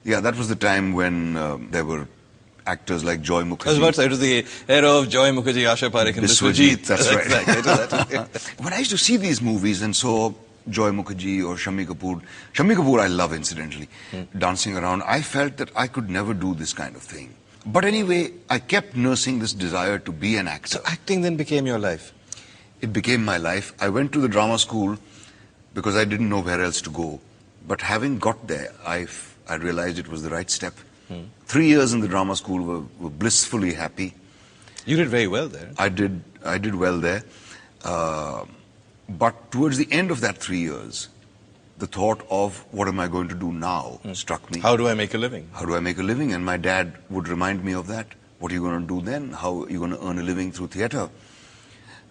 Yeah, that was the time when there were actors like Joy Mukherjee. I was about to say, it was the era of Joy Mukherjee, Asha Parekh, and Biswajit. That's right. Exactly. When I used to see these movies and saw Joy Mukherjee or Shammi Kapoor I love incidentally, dancing around, I felt that I could never do this kind of thing. But anyway, I kept nursing this desire to be an actor. So acting then became your life? It became my life. I went to the drama school because I didn't know where else to go. But having got there, I realized it was the right step. 3 years in the drama school were blissfully happy. You did very well there. I did well there. But towards the end of that 3 years, the thought of what am I going to do now struck me. How do I make a living? How do I make a living? And my dad would remind me of that. What are you going to do then? How are you going to earn a living through theatre?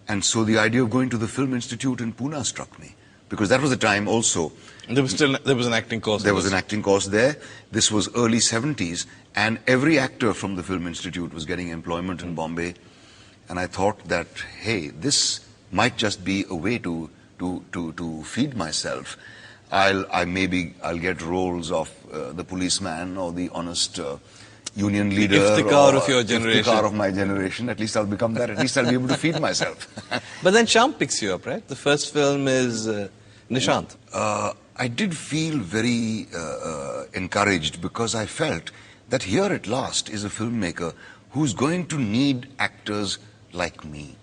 And so the idea of going to the Film Institute in Pune struck me. Because that was the time also. There was an acting course. There was an acting course there. This was early 70s. And every actor from the Film Institute was getting employment in Bombay. And I thought that, hey, this might just be a way to feed myself. I'll get roles of the policeman or the honest union leader. Iftikhar of your generation. Iftikhar of my generation. At least I'll become that. At least I'll be able to feed myself. But then Shyam picks you up, right? The first film is Nishant. I did feel very encouraged because I felt that here at last is a filmmaker who's going to need actors like me.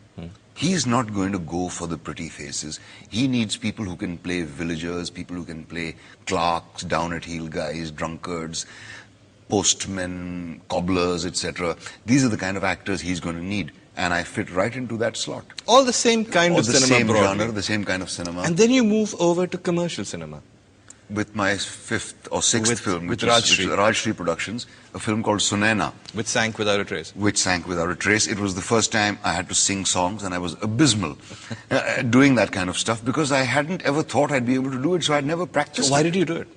He's not going to go for the pretty faces. He needs people who can play villagers, people who can play clerks, down-at-heel guys, drunkards, postmen, cobblers, etc. These are the kind of actors he's going to need. And I fit right into that slot. All the same kind of cinema, the same broadly. genre, the same kind of cinema. And then you move over to commercial cinema. With my fifth or sixth film, with Rajshri Productions, a film called Sunaina. Which sank without a trace. Which sank without a trace. It was the first time I had to sing songs, and I was abysmal doing that kind of stuff because I hadn't ever thought I'd be able to do it, so I'd never practiced. So why did you do it?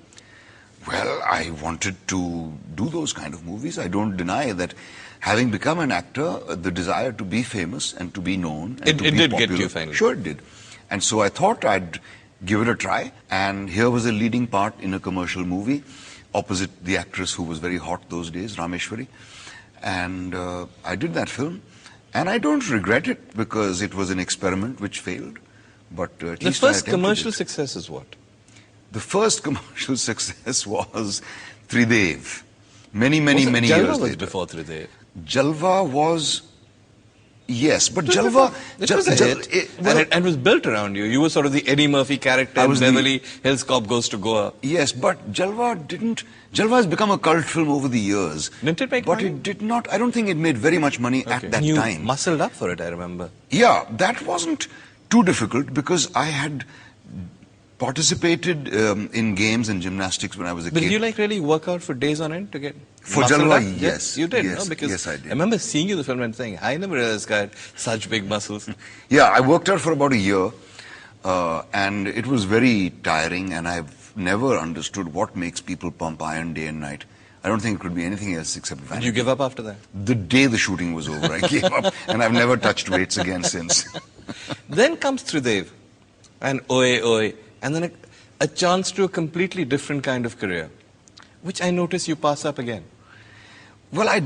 Well, I wanted to do those kind of movies. I don't deny that having become an actor, the desire to be famous and to be known and to be did popular, get you finally. Sure it did. And so I thought I'd give it a try, and here was a leading part in a commercial movie opposite the actress who was very hot those days, Rameshwari. And I did that film, and I don't regret it because it was an experiment which failed. But at least the first commercial success is what? The first commercial success was Tridev. Many years later. Jalva was before Tridev. Jalva was... Yes, but Jalva... It was a hit. And was built around you. You were sort of the Eddie Murphy character in Beverly Hills Cop Goes to Goa. Yes, but Jalva didn't... Jalva has become a cult film over the years. Didn't it make money? But it did not... I don't think it made very much money at that you time. You muscled up for it, I remember. Yeah, that wasn't too difficult because I had participated in games and gymnastics when I was a kid. But did you really work out for days on end to get... For Jalva, yes. You did, yes, no? Because yes, I did. I remember seeing you in the film and saying, I never realized this guy had such big muscles. Yeah, I worked out for about a year, and it was very tiring, and I've never understood what makes people pump iron day and night. I don't think it could be anything else except vanity. Did you give up after that? The day the shooting was over, I gave up, and I've never touched weights again since. Then comes Tridev, and Oye Oye, and then a chance to a completely different kind of career, which I notice you pass up again. Well, I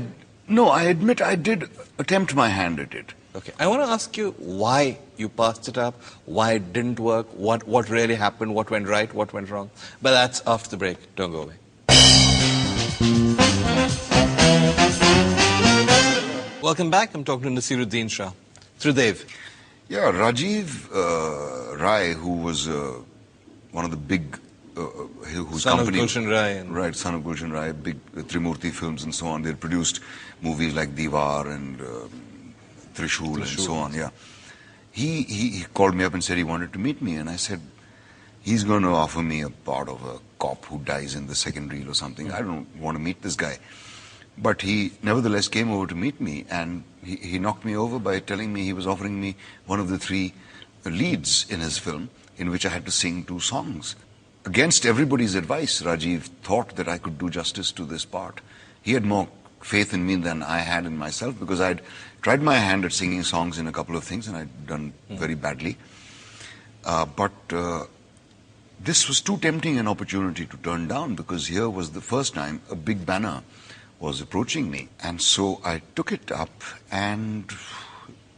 admit I did attempt my hand at it. Okay, I want to ask you why you passed it up, why it didn't work, what really happened, what went right, what went wrong. But that's after the break. Don't go away. Welcome back. I'm talking to Naseeruddin Shah. Tridev. Yeah, Rajiv Rai, who was one of the big... whose son company, of Gulshan Rai. Right, son of Gulshan Rai, big Trimurti films and so on. They produced movies like Diwar and Trishul and so on, yeah. He called me up and said he wanted to meet me, and I said, he's going to offer me a part of a cop who dies in the second reel or something. I don't want to meet this guy. But he nevertheless came over to meet me, and he knocked me over by telling me he was offering me one of the 3 leads in his film, in which I had to sing 2 songs. Against everybody's advice, Rajiv thought that I could do justice to this part. He had more faith in me than I had in myself, because I'd tried my hand at singing songs in a couple of things, and I'd done very badly. But this was too tempting an opportunity to turn down, because here was the first time a big banner was approaching me. And so I took it up, and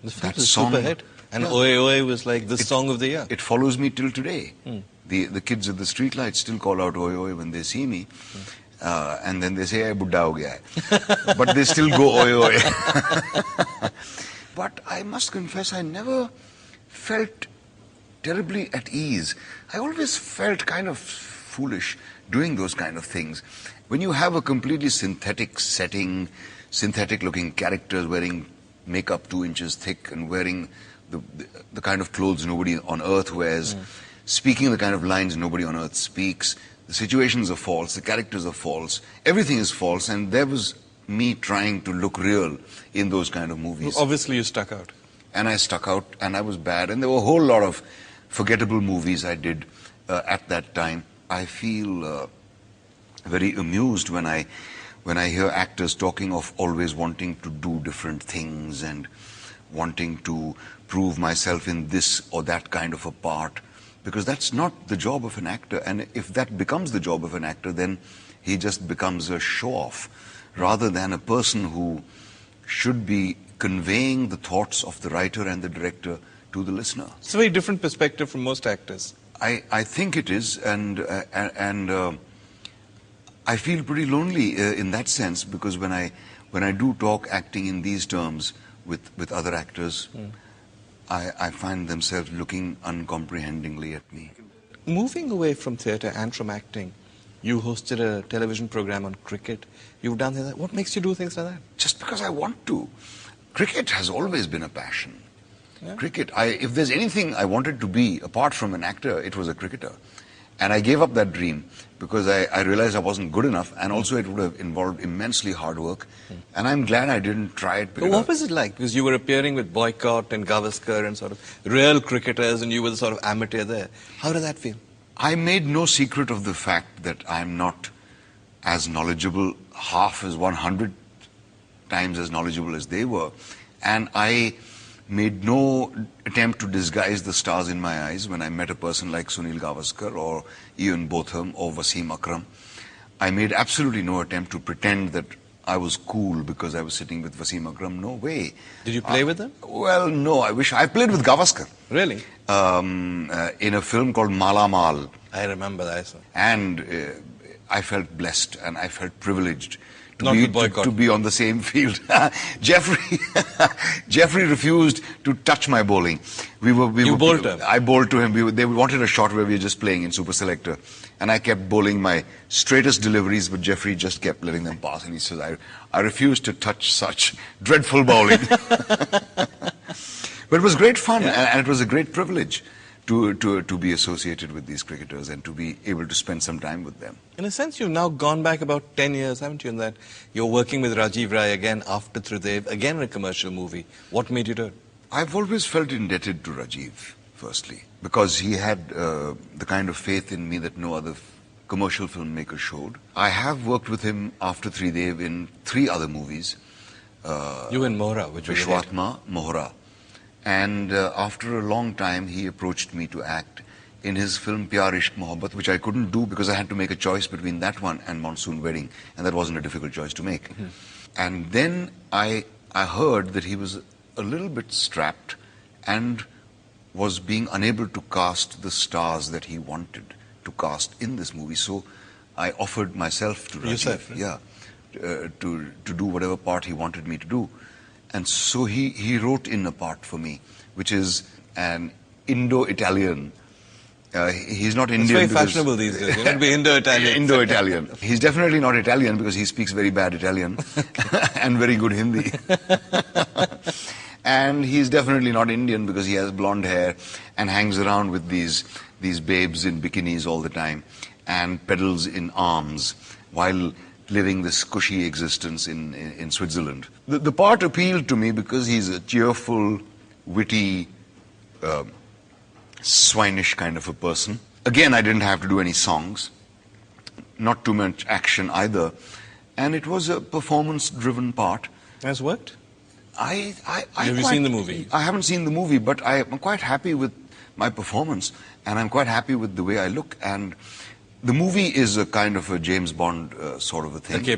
that song, super hit. And yeah. Oye Oye was like the song of the year. It follows me till today. The kids at the streetlights still call out Oye Oye when they see me. And then they say, "Hey, buddha ho gaya hai." But they still go Oye Oye. But I must confess, I never felt terribly at ease. I always felt kind of foolish doing those kind of things. When you have a completely synthetic setting, synthetic looking characters wearing makeup 2 inches thick and wearing the kind of clothes nobody on earth wears, speaking the kind of lines nobody on earth speaks, the situations are false, the characters are false, everything is false, and there was me trying to look real in those kind of movies. Well, obviously you stuck out. And I stuck out, and I was bad, and there were a whole lot of forgettable movies I did at that time. I feel very amused when I hear actors talking of always wanting to do different things and wanting to prove myself in this or that kind of a part, because that's not the job of an actor. And if that becomes the job of an actor, then he just becomes a show-off rather than a person who should be conveying the thoughts of the writer and the director to the listener. It's a very different perspective from most actors. I think it is, and I feel pretty lonely in that sense, because when I do talk acting in these terms with other actors, I find themselves looking uncomprehendingly at me. Moving away from theatre and from acting, you hosted a television program on cricket. You've done that. What makes you do things like that? Just because I want to. Cricket has always been a passion. Yeah. Cricket, if there's anything I wanted to be apart from an actor, it was a cricketer. And I gave up that dream because I realized I wasn't good enough, and also it would have involved immensely hard work. And I'm glad I didn't try it. But what was it like? Because you were appearing with Boycott and Gavaskar and sort of real cricketers, and you were the sort of amateur there. How did that feel? I made no secret of the fact that I'm not as knowledgeable, half as 100 times as knowledgeable as they were. And I made no attempt to disguise the stars in my eyes when I met a person like Sunil Gavaskar or Ian Botham or Wasim Akram. I made absolutely no attempt to pretend that I was cool because I was sitting with Wasim Akram. No way. Did you play with them? Well, no. I played with Gavaskar. Really? In a film called Mala Mal. I remember that. And I felt blessed and I felt privileged to be on the same field. Jeffrey refused to touch my bowling. You bowled him? I bowled to him. They wanted a shot where we were just playing in Super Selector. And I kept bowling my straightest deliveries, but Jeffrey just kept letting them pass. And he says, I refuse to touch such dreadful bowling. But it was great fun, and it was a great privilege to be associated with these cricketers and to be able to spend some time with them. In a sense, you've now gone back about 10 years, haven't you, in that you're working with Rajiv Rai again after Tridev, again in a commercial movie. What made you do it? I've always felt indebted to Rajiv, firstly, because he had the kind of faith in me that no other commercial filmmaker showed. I have worked with him after Tridev in 3 other movies. You and Mohra, which was Vishwatma, Mohra. And after a long time, he approached me to act in his film Pyar Ishq Mohabbat, which I couldn't do because I had to make a choice between that one and Monsoon Wedding, and that wasn't a difficult choice to make. And then I heard that he was a little bit strapped and was being unable to cast the stars that he wanted to cast in this movie. So I offered myself to Rajiv. Yourself, right? Yeah, to do whatever part he wanted me to do. And so he wrote in a part for me, which is an Indo-Italian. He's not Indian. It's very fashionable these days. You want to be Indo-Italian. Indo-Italian. He's definitely not Italian because he speaks very bad Italian and very good Hindi. And he's definitely not Indian because he has blonde hair and hangs around with these babes in bikinis all the time and pedals in arms while living this cushy existence in Switzerland. The part appealed to me because he's a cheerful, witty, swinish kind of a person. Again, I didn't have to do any songs, not too much action either, and it was a performance-driven part. Has worked? Have you seen the movie? I haven't seen the movie, but I'm quite happy with my performance, and I'm quite happy with the way I look. And the movie is a kind of a James Bond sort of a thing. Okay.